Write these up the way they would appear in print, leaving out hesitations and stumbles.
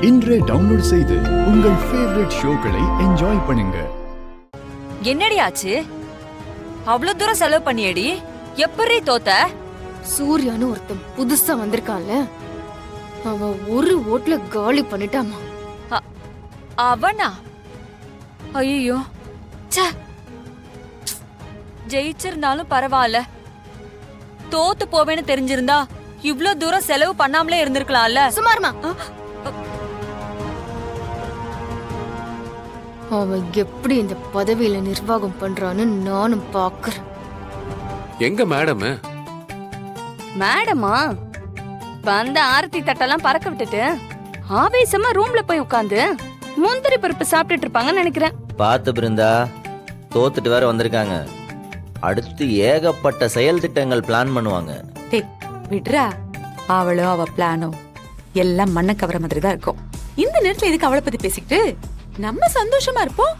இன்றே டவுன்லோட் செய்து உங்கள் ஃபேவரட் ஷோக்களை என்ஜாய் பண்ணுங்க. என்னடி ஆச்சு? அவ்வளவு தூரம் செலவு பண்ணியடி, எப்படி தோத்த? சூர்யான்னு ஒருத்தன் புதுசா வந்திருக்கான்ல, அவன் ஒரு ஓட்ல காலி பண்ணிட்டாமா. அவனா? ஐயோ, ஜெயிச்சிருந்தாலும் பரவாயில்ல, தோத்து போவேன்னு தெரிஞ்சிருந்தா இவ்ளோ தூரம் செலவு பண்ணாமலே இருந்திருக்கலாம்ல. சுமாருமா, அவன் எப்படி இந்த பதவியில நிர்வாகம் பண்றான்னு நானும் பாக்குறேன். எங்க மேடம்? மேடமா வந்த ஆரத்தி தட்டெல்லாம் பறக்க விட்டுட்டு ஆவேசமா ரூம்ல போய் உட்காந்து முந்திரி பருப்பு சாப்பிட்டுட்டு இருப்பாங்கன்னு நினைக்கிறேன். பார்த்து பிருந்தா, தோத்துட்டு வேற வந்திருக்காங்க. அடுத்து ஏகப்பட்ட செயல் திட்டங்கள் பிளான் பண்ணுவாங்க. விட்ரா, அவளோ அவ பிளானோ எல்லாம் மண்ண கவர மாதிரி தான் இருக்கும். இந்த நேரத்துல எதுக்கு அவளை பத்தி பேசிக்கிட்டு, நம்ம சந்தோஷமா இருப்போம்.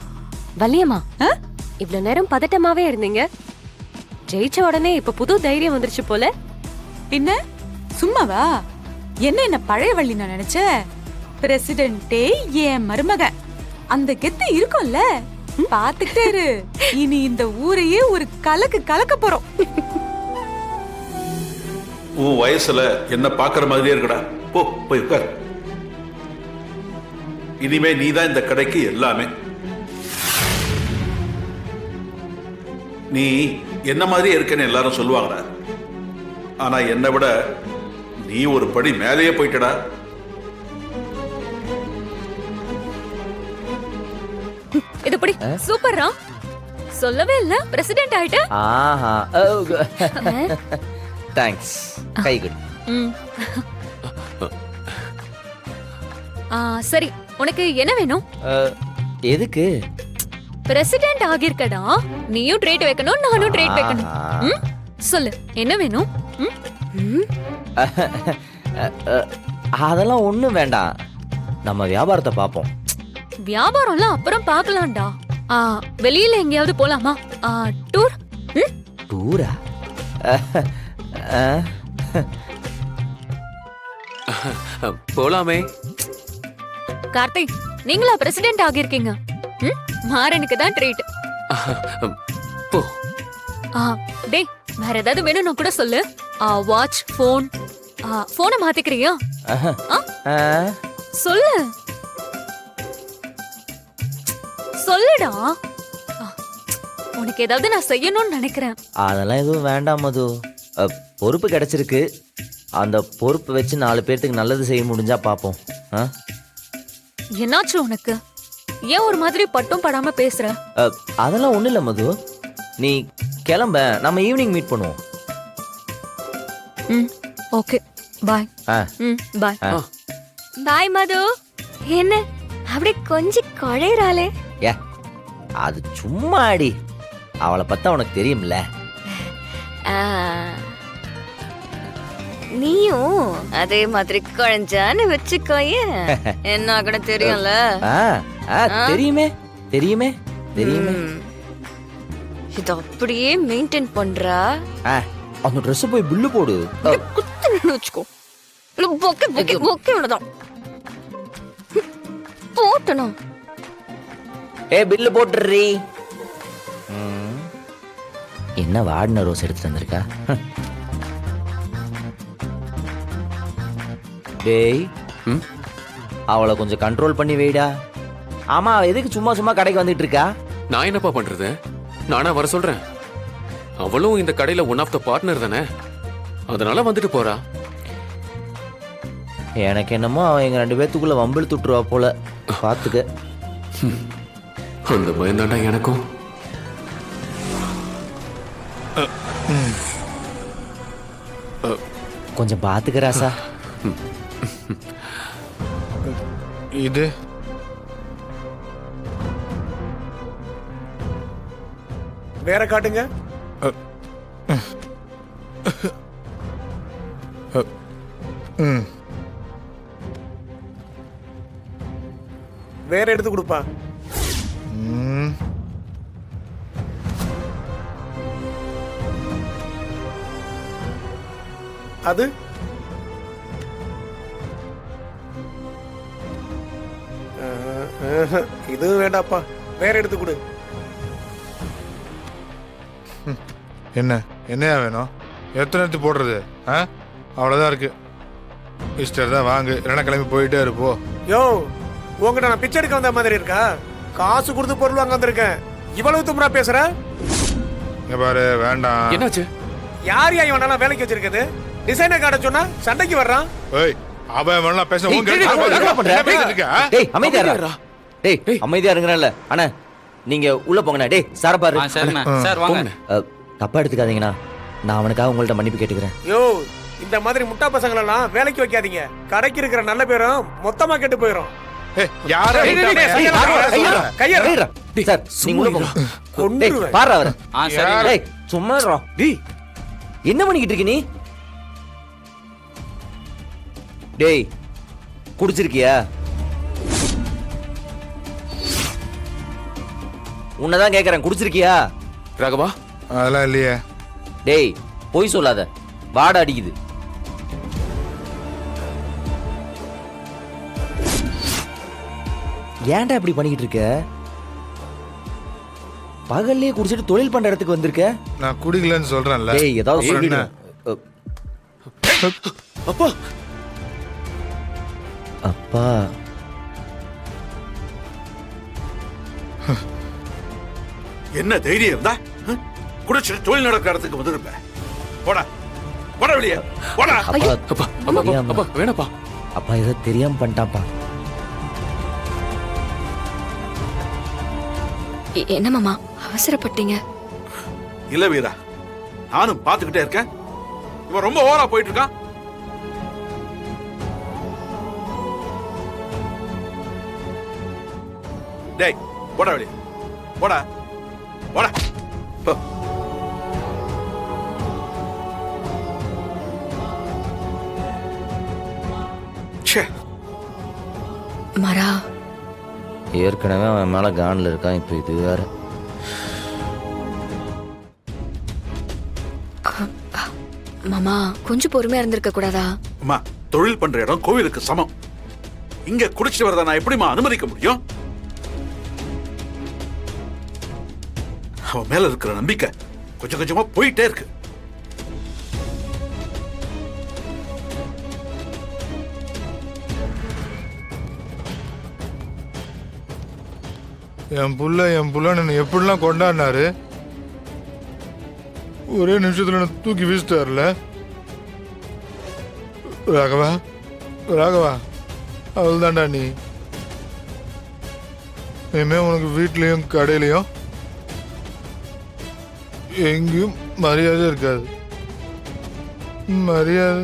வள்ளியம்மா, இவ்வளவு நேரம் பதட்டமாவே இருந்தீங்க, ஜெயிச்ச உடனே இப்ப புது தைரியம் வந்துருச்சு போல. பின்ன சும்மாவா? என்ன பழைய வள்ளி நான் நினைச்சேன்? பிரசிடென்டே என் மருமக, அந்த கெத்து இருக்கும்ல, பாத்துக்கிட்டே இரு. இனி இந்த ஊரையே ஒரு கலக்க போறோம். உன் வயசுல என்ன பாக்குற மாதிரியே இருக்கடா. போய் உட்கார். இனிமே நீதான் இந்த கடைக்கு எல்லாமே. நீ என்ன மாதிரியே இருக்கன்னு எல்லாரும் சொல்லுவாங்கடா. ஆனா என்னை விட நீ ஒரு படி மேலேயே போயிட்டடா. இது படி சூப்பரா, சொல்லவே இல்ல பிரசிடென்ட் ஆயிட்ட. ஆஹா, தேங்க்ஸ். கை குட். சரி, உனக்கு என்ன வேணும்? எதுக்கு? பிரசிடென்ட் ஆகிருக்கடா, நீயும் ட்ரேட் வைக்கணும், நானும் ட்ரேட் வைக்கணும். சொல்லு, என்ன வேணும்? அதெல்லாம் ஒண்ணும் வேண்டாம், நம்ம வியாபாரத்தை பாப்போம். வியாபாரம்லாம் அப்புறம் பாக்கலாம்டா. வெளியில எங்கேயாவது போலாமா? டூர்? டூரா? போலாமே. கார்த்திக், நீங்களா பிரசிடென்ட் ஆகிருக்கீங்க? மாறனுக்கு தான் ட்ரீட். போ. டேய், வேற ஏதாவது வேணும்னா கூட சொல்லு. Watch, phone. போனை மாத்திக்கிறியா? சொல்லு சொல்லுடா. உனக்கு ஏதாவது நான் செய்யணும்னு நினைக்கிறேன். அதெல்லாம் எதுவும் வேண்டாம் மது. பொறுப்பு கிடைச்சிருக்கு, அந்த பொறுப்பு வச்சு 4 பேர்த்துக்கு நல்லது செய்ய முடிஞ்சா பாப்போம். என்னாச்சு உனக்கு? ஏன் ஒரு மாதிரி பட்டும் படாம பேசுற? அதெல்லாம் ஒண்ணு இல்ல மது, நீ கிளம்ப, நம்ம ஈவினிங் மீட் பண்ணுவோம். ஓகே, பாய். பாய். பாய் மது. என்ன அப்படி கொஞ்சம் குழையறாளே? ஏ, அது சும்மா அடி. அவளை பத்தி உனக்கு தெரியும்ல. நீயும் அதே மாதிரி குழஞ்சான்னு வச்சுக்கோய, என்ன கூட தெரியும்ல. தெரியுமே தெரியுமே தெரியுமே. இது அப்படியே மெயின்டைன் பண்றா. அந்த ட்ரெஸ் போய் பில்லு போடு. குத்துன்னு வச்சுக்கோ. பொக்கே பொக்கே பொக்கே உள்ளதான் போட்டணும். பில்லு போட்டுறீ. என்ன வாடின ரோஸ் எடுத்து வந்திருக்கா? டேய், அவளை கொஞ்சம் கண்ட்ரோல் பண்ணி வைடா. ஆமா, எதுக்கு சும்மா சும்மா கடைக்கு வந்துட்டு இருக்கா? நான் என்னப்பா பண்றது? நானா வர சொல்றேன்? அவளும் இந்த கடையில ஒன் ஆஃப் த பார்ட்னர் தானே, அதனால வந்துட்டு போறா. எனக்கு என்னமோ அவன் எங்க 2 பேத்துக்குள்ள வம்பிழுத்து விட்டுருவா போல. பாத்துக்க. அந்த பயந்தாண்டா எனக்கும். கொஞ்சம் பாத்துக்கறாசா. இது வேற காட்டுங்க. வேற எடுத்து கொடுப்பா. அது இதுவும் வேண்டாப்பா, வேற எடுத்து கொடு. என்ன என்னையா வேணும்? எத்தனை எடுத்து போடுறது? அவ்வளோதான் இருக்கு. இஷ்டர் தான் வாங்கு, இல்லைன்னா கிளம்பி போயிட்டே இருப்போ. யோ, உங்ககிட்ட நான் பிச்சை எடுக்க வந்த மாதிரி இருக்கா? காசு கொடுத்து பொருள் வாங்க வந்திருக்கேன். இவ்வளவு தும்ரா பேசுற? இங்க பாரு, வேண்டாம். என்னாச்சு? யார் யா இவனெல்லாம் வேலைக்கு வச்சிருக்குது? டிசைனர் காட்ட சொன்னா சண்டைக்கு வர்றான். ஏய், அவன் வேணா பேச டேய், உங்க என்ன பண்ற? டேய், அமைதியா இருடா. டேய், அமைதியா இருங்கறல்ல. அண்ணா, நீங்க உள்ள போங்கண்ணா. டேய், சார பாரு. சார் வாங்க. தப்பா எடுத்துக்காதீங்கண்ணா. நான் அவனுக்காக உங்கள்ட்ட மன்னிப்பு கேட்டுக்கிறேன். யோ, இந்த மாதிரி முட்டா பசங்களெல்லாம் வேலைக்கு வைக்காதீங்க. கடைக்கு இருக்கிற நல்ல பேரும் மொத்தமா கெட்டு போயிடும். யார கையறா. சார், நீங்க உள்ள போங்க. டேய், பாரு அவரை. டேய், சும்மா இருடா. டேய், என்ன பண்ணிக்கிட்டு இருக்க நீ? டேய், குடிச்சிருக்கியா? உன்னதான் கேக்குறேன், குடிச்சிருக்கியா? ராகவா, அதெல்லாம் இல்லையே. டேய், போய் சொல்லாத, வாடை அடிக்குது. ஏன்டா இப்படி பண்ணிக்கிட்டு இருக்க? பகல்லே குடிச்சிட்டு தொழில் பண்ற இடத்துக்கு வந்திருக்க. நான் குடிக்கலன்னு சொல்றேன்ல. டேய், ஏதாவது சொல்லிடு. அப்பா அப்பா, என்ன தைரியம் இருந்தா குடிச்சிட்டு தொழில் நடக்கிற இடத்துக்கு வந்துருப்ப. போடா போடா வெளியே போடா. அப்பா, அப்பா அப்பா அப்பா வேணப்பா. அப்பா ஏதோ தெரியாம பண்ணிட்டாப்பா. என்ன மாமா அவசரப்பட்டீங்க? இல்ல வீரா, நானும் பாத்துக்கிட்டே இருக்கேன். இவன் ரொம்ப ஓவரா போயிட்டு இருக்கான். டேய், போடா வெளியே போடா போடா. போ. ச்சே, மரா, ஏற்கனவே அவன் மேல கான்ல இருக்கான், இப்ப இது வேற. மாமா கொஞ்சம் பொறுமையா இருந்திருக்க கூடாதா? அம்மா, தொழில் பண்ற இடம் கோவிலுக்கு சமம். இங்க குடிச்சிட்டு வரத நான் எப்படிமா அனுமதிக்க முடியும்? அவன் மேல இருக்கிற நம்பிக்கை கொஞ்சம் கொஞ்சமா போயிட்டே இருக்கு. என் புள்ளன்னு எப்படிலாம் கொண்டாடினாரு. ஒரே நிமிஷத்துல தூக்கி வீசிட்டாருல. ராகவா, அவள் தான்டா நீ. இனிமே உனக்கு வீட்லயும் கடையிலையும் எங்கேயும் மரியாதை இருக்காது. மரியாதை